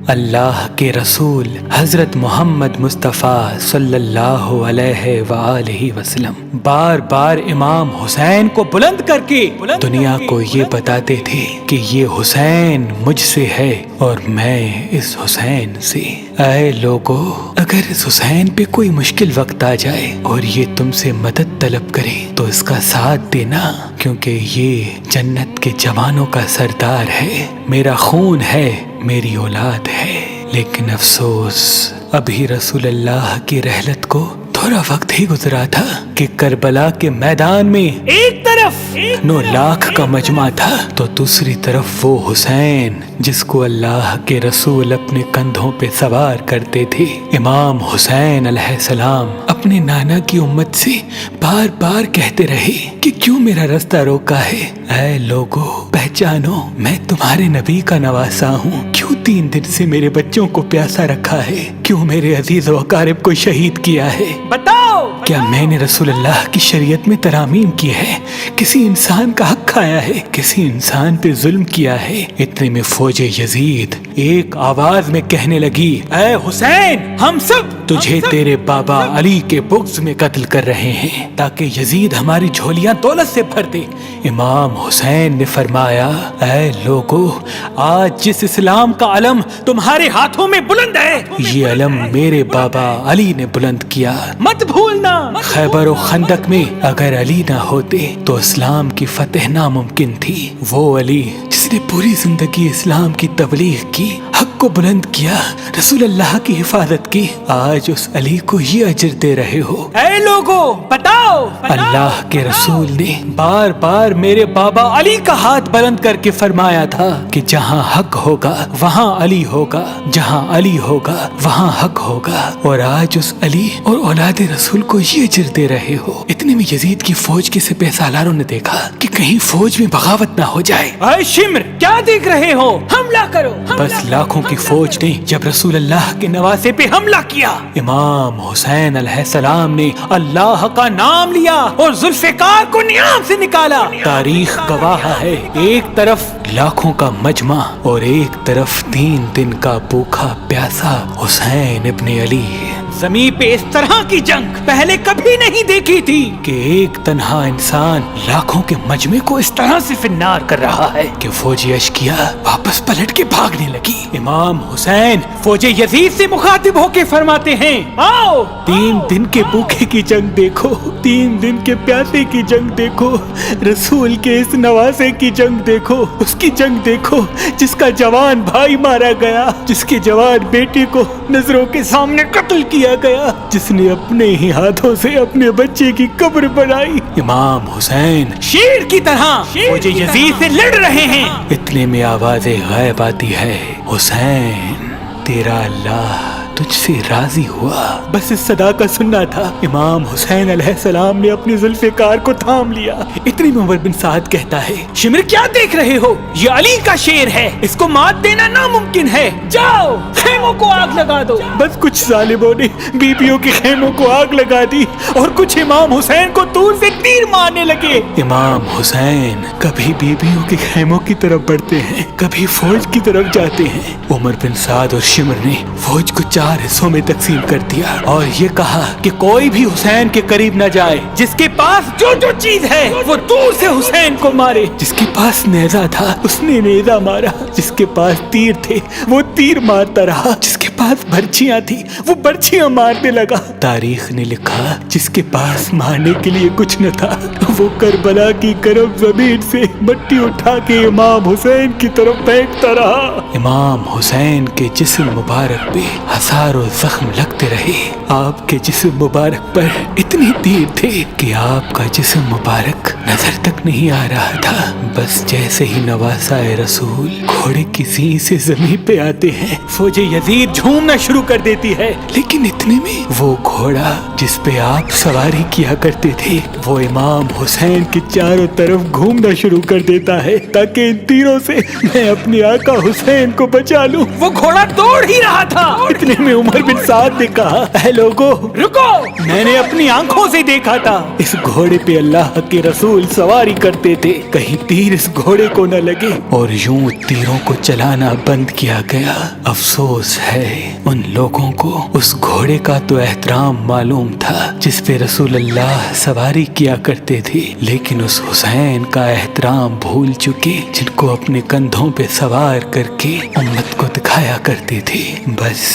اللہ کے رسول حضرت محمد مصطفیٰ صلی اللہ علیہ وآلہ وسلم بار بار امام حسین کو بلند کر کے دنیا کو یہ بتاتے تھے کہ یہ حسین مجھ سے ہے اور میں اس حسین سے۔ اے لوگو، اگر اس حسین پہ کوئی مشکل وقت آ جائے اور یہ تم سے مدد طلب کرے تو اس کا ساتھ دینا، کیونکہ یہ جنت کے جوانوں کا سردار ہے، میرا خون ہے، میری اولاد ہے۔ لیکن افسوس، ابھی رسول اللہ کی رحلت کو تھوڑا وقت ہی گزرا تھا کہ کربلا کے میدان میں ایک طرف 9 لاکھ کا مجمع تھا تو دوسری طرف وہ حسین جس کو اللہ کے رسول اپنے کندھوں پہ سوار کرتے تھے۔ امام حسین علیہ السلام اپنے نانا کی امت سے بار بار کہتے رہے کہ کیوں میرا رستہ روکا ہے؟ اے لوگو، پہچانو، میں تمہارے نبی کا نواسا ہوں، کیوں 3 دن سے میرے بچوں کو پیاسا رکھا ہے؟ کیوں میرے عزیز و اقارب کو شہید کیا ہے؟ بتاؤ، کیا میں نے رسول اللہ کی شریعت میں ترامیم کی ہے؟ کسی انسان کا حق کھایا ہے؟ کسی انسان پہ ظلم کیا ہے؟ اتنے میں فوج یزید ایک آواز میں کہنے لگی، اے حسین، ہم سب تجھے تیرے بابا علی کے بغض میں قتل کر رہے ہیں تاکہ یزید ہماری جھولیاں دولت سے بھر دے۔ امام حسین نے فرمایا، اے لوگو، آج جس اسلام کا علم تمہارے ہاتھوں میں بلند ہے، یہ علم میرے بابا علی نے بلند کیا، مت بھولنا۔ خیبر و خندق میں اگر علی نہ ہوتے تو اسلام کی فتح ناممکن تھی۔ وہ علی جس نے پوری زندگی اسلام کی تبلیغ کی، حق کو بلند کیا، رسول اللہ کی حفاظت کی، آج اس علی کو یہ اجر دے رہے ہو۔ اے لوگو، بتاؤ، اللہ کے رسول نے بار بار میرے بابا علی کا ہاتھ بلند کر کے فرمایا تھا کہ جہاں حق ہوگا وہاں علی ہوگا، جہاں علی ہوگا وہاں حق ہوگا، اور آج اس علی اور اولاد رسول کو یہ اجر دے رہے ہو۔ اتنے میں یزید کی فوج کے سپہ سالاروں نے دیکھا کہ کہیں فوج میں بغاوت نہ ہو جائے۔ اے شمر، کیا دیکھ رہے ہو؟ حملہ کرو۔ بس لاکھوں کی فوج نے جب رسول اللہ کے نواسے پہ حملہ کیا، امام حسین علیہ السلام نے اللہ کا نام لیا اور ذوالفقار کو نیام سے نکالا۔ تاریخ گواہ ہے، ایک طرف لاکھوں کا مجمع اور ایک طرف 3 دن کا بھوکا پیاسا حسین ابن علی۔ زمین پہ اس طرح کی جنگ پہلے کبھی نہیں دیکھی تھی کہ ایک تنہا انسان لاکھوں کے مجمع کو اس طرح سے فنار کر رہا ہے کہ فوج اشکیا واپس پلٹ کے بھاگنے لگی۔ امام حسین فوج یزید سے مخاطب ہو کے فرماتے ہیں، آؤ، 3 دن کے بھوکے کی جنگ دیکھو، 3 دن کے پیاسے کی جنگ دیکھو، رسول کے اس نواسے کی جنگ دیکھو، اس کی جنگ دیکھو جس کا جوان بھائی مارا گیا، جس کے جوان بیٹے کو نظروں کے سامنے قتل کیا گیا، جس نے اپنے ہی ہاتھوں سے اپنے بچے کی قبر بنائی۔ امام حسین شیر کی طرح فوج یزید سے لڑ رہے ہیں۔ اتنے میں آواز غیب آتی ہے، حسین، تیرا اللہ تجھ سے راضی ہوا۔ بس اس صدا کا سننا تھا، امام حسین علیہ السلام نے اپنی ذوالفقار کو تھام لیا۔ اتنی میں عمر بن سعد کہتا ہے، شمر، کیا دیکھ رہے ہو؟ یہ علی کا شیر ہے، اس کو مات دینا ناممکن ہے، جاؤ خیموں کو آگ لگا دو۔ بس کچھ ظالموں نے بیبیوں کے خیموں کو آگ لگا دی اور کچھ امام حسین کو دور سے تیر مارنے لگے۔ امام حسین کبھی بیبیوں کے خیموں کی طرف بڑھتے ہیں، کبھی فوج کی طرف جاتے ہیں۔ عمر بن سعد اور شمر نے فوج کو 4 حصوں میں تقسیم کر دیا اور یہ کہا کہ کوئی بھی حسین کے قریب نہ جائے، جس کے پاس جو چیز ہے وہ دور سے حسین کو مارے۔ جس کے پاس نیزہ تھا اس نے نیزہ مارا، جس کے پاس تیر تھے وہ تیر مارتا رہا، جس کے پاس برچیاں تھی وہ برچیاں مارنے لگا۔ تاریخ نے لکھا جس کے پاس مارنے کے لیے کچھ نہ تھا وہ کربلا کی گرم زمین سے مٹی اٹھا کے امام حسین کی طرف پھینکتا رہا۔ امام حسین کے جسم مبارک پہ ہزاروں زخم لگتے رہے، آپ کے جسم مبارک پر اتنے تیر تھے کہ آپ کا جسم مبارک نظر تک نہیں آ رہا تھا۔ بس جیسے ہی نواسا رسول گھوڑے کی سینگ سے زمین پہ آتے ہیں، فوج یزید यजीद झूमना शुरू कर देती है। लेकिन इतने में वो घोड़ा जिस पे आप सवारी किया करते थे वो इमाम हुसैन के चारों तरफ घूमना शुरू कर देता है ताकि इन तीरों से मैं अपने आका हुसैन को बचा लूं। वो घोड़ा दौड़ ही रहा था। इतने में उमर बिन साद ने कहा, ऐ लोगो रुको, मैंने अपनी आंखों से देखा था इस घोड़े पे अल्लाह के रसूल सवारी करते थे, कहीं तीर इस घोड़े को न लगे। और यूं तीरों को चलाना बंद किया गया। अफसोस है उन लोगों को उस घोड़े का तो एहतराम मालूम था जिस पे रसूल अल्लाह सवारी किया करते थे, लेकिन उस हुसैन का एहतराम भूल चुके जिनको अपने कंधों पे सवार करके उम्मत को दिखाया करते थे। बस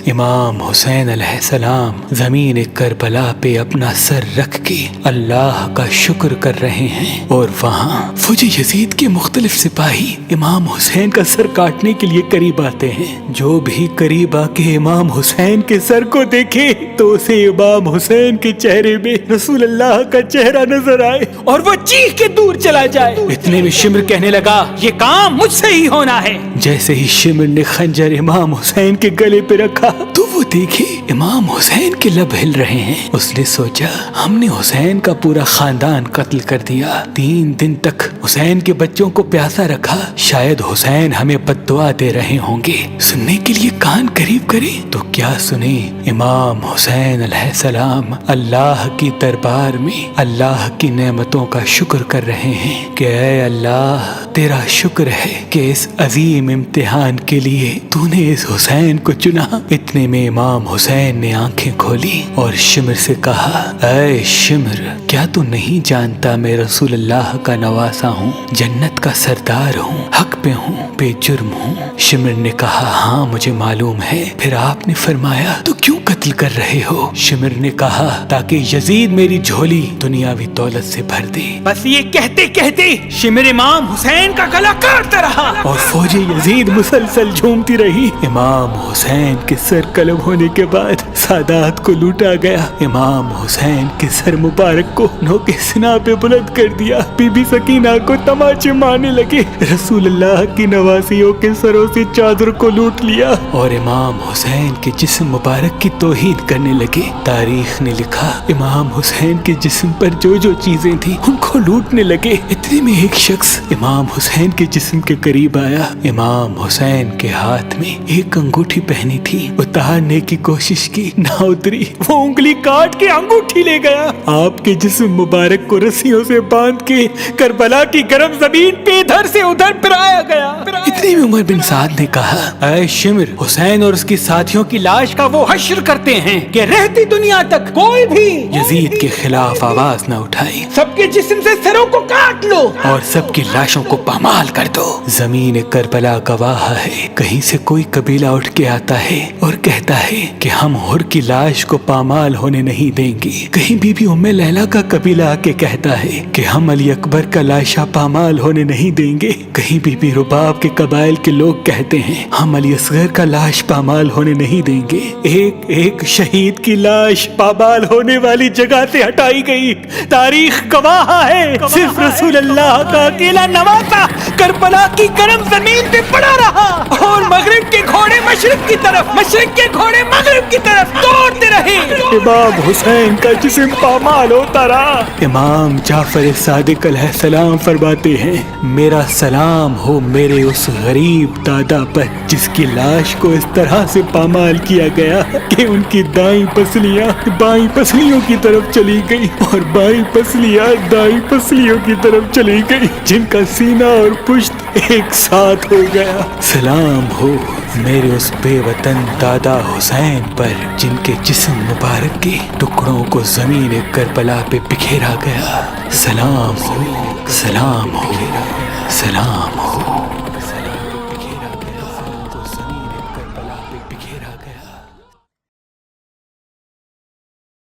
इमाम हुसैन अलैहिस्सलाम ज़मीन करबला पे अपना सर रख के अल्लाह का शुक्र कर रहे हैं और वहाँ फौज यजीद के मुख्तलिफ सिपाही इमाम हुसैन का सर काटने के लिए करीब आते हैं। जो भी करीब आके इमाम हुसैन के सर को देखे तो उसे इमाम हुसैन के चेहरे में रसूल अल्लाह का चेहरा नजर आए और वो चीख के दूर चला जाए। इतने में शिमर कहने लगा, ये काम मुझसे ही होना है। जैसे ही शिमर ने खंजर इमाम हुसैन के गले पे रखा तो वो देखे इमाम हुसैन के लब हिल रहे हैं। उसने सोचा, हमने हुसैन का पूरा खानदान कत्ल कर दिया, 3 दिन तक हुसैन के बच्चों को प्यासा रखा, शायद हुसैन हमें बद्दुआ दे रहे होंगे। सुनने के लिए कान करीब करे तो क्या सुने। इमाम हुसैन अलैहिस्सलाम अल्लाह की दरबार में अल्लाह की नेमतों का शुक्र कर रहे हैं कि ऐ अल्लाह तेरा शुक्र है कि इस अजीम इम्तिहान के लिए तूने इस हुसैन को चुना। इतने में इमाम हुसैन ने आंखें खोली और शिमर से कहा, ऐ शिमर, क्या तू नहीं जानता मैं रसूल अल्लाह का नवासा हूँ, जन्नत का सरदार हूँ, हक पे हूँ, बेजुर्म हूँ। शिमर ने कहा, हाँ मुझे मालूम है। फिर आपने फरमाया, तो क्यों कत्ल कर रहे हो? शिमर ने कहा, ताकि यजीद मेरी झोली दुनियावी दौलत से भर दे। बस ये कहते कहते शिमर इमाम हुसैन का गला काटता रहा और फौजी यजीद मुसलसल झूमती रही। इमाम हुसैन के सर कलम होने के बाद सादात को लूटा गया। इमाम हुसैन के सर मुबारक को नोके सिना पे बुलंद कर दिया। बीबी सकीना को तमाचे मारने लगे। रसूल अल्लाह की नवासियों के सरों से चादर को लूट लिया और इमाम हुसैन के जिस्म मुबारक की तौहीन करने लगे। तारीख ने लिखा, इमाम हुसैन के जिस्म पर जो जो चीजें थी उनको लूटने लगे। इतने में एक शख्स इमाम हुसैन के जिस्म के करीब आया। इमाम हुसैन के हाथ में एक अंगूठी पहनी थी, उतारने की कोशिश की, ना उतरी। वो उंगली काट के अंगूठी ले गया। आपके जिस्म मुबारक को रस्सियों से बांध के करबला की गर्म जमीन पे इधर से उधर फिराया गया। इतने में उमर बिन साद ने कहा, ऐ शिमर, हुसैन और उसके साथियों की लाश का वो हश्र करते हैं कि रहती दुनिया तक कोई भी यजीद के खिलाफ आवाज न उठाए। सबके जिस्म से सरों को काट लो और सबकी लाशों को पामाल कर दो। जमीन करबला गवाह है, कहीं से कोई कबीला उठ के आता है और कहता है कि हम हुर की लाश को पामाल होने नहीं देंगे। कहीं बीबी उम्मे लैला का कबीला आके कहता है कि हम अली अकबर का लाशा पामाल होने नहीं देंगे। कहीं बीबी रुबाब के कबाइल के लोग कहते हैं हम अली असगर का लाश पामाल होने नहीं देंगे। एक एक शहीद की लाश पामाल होने वाली जगह से हटाई गई। तारीख गवाह है, सिर्फ रसूल अल्लाह का अकेला नवासा करबला की गर्म जमीन पे पड़ा रहा और मगरिब के घोड़े मशरिक की तरफ, मशरिक के घोड़े मगरिब की तरफ दौड़ते रहे। इमाम हुसैन का जिस्म पामाल होता रहा। इमाम जाफर सादिक अलैहिस्सलाम फरमाते हैं, मेरा सलाम हो मेरे उस गरीब दादा पर जिसकी लाश को इस तरह से पामाल किया गया कि उनकी दाईं पसलियां बाईं पसलियों की तरफ चली गई और बाईं पसलियां दाईं पसलियों की तरफ चली गई, जिनका सीना और पुश्त एक साथ हो गया। सलाम हो मेरे उस बेवतन दादा हुसैन पर जिनके जिस्म मुबारक के टुकड़ों को जमीन करबला पे बिखेरा गया। सलाम हो, सलाम हो, सलाम हो।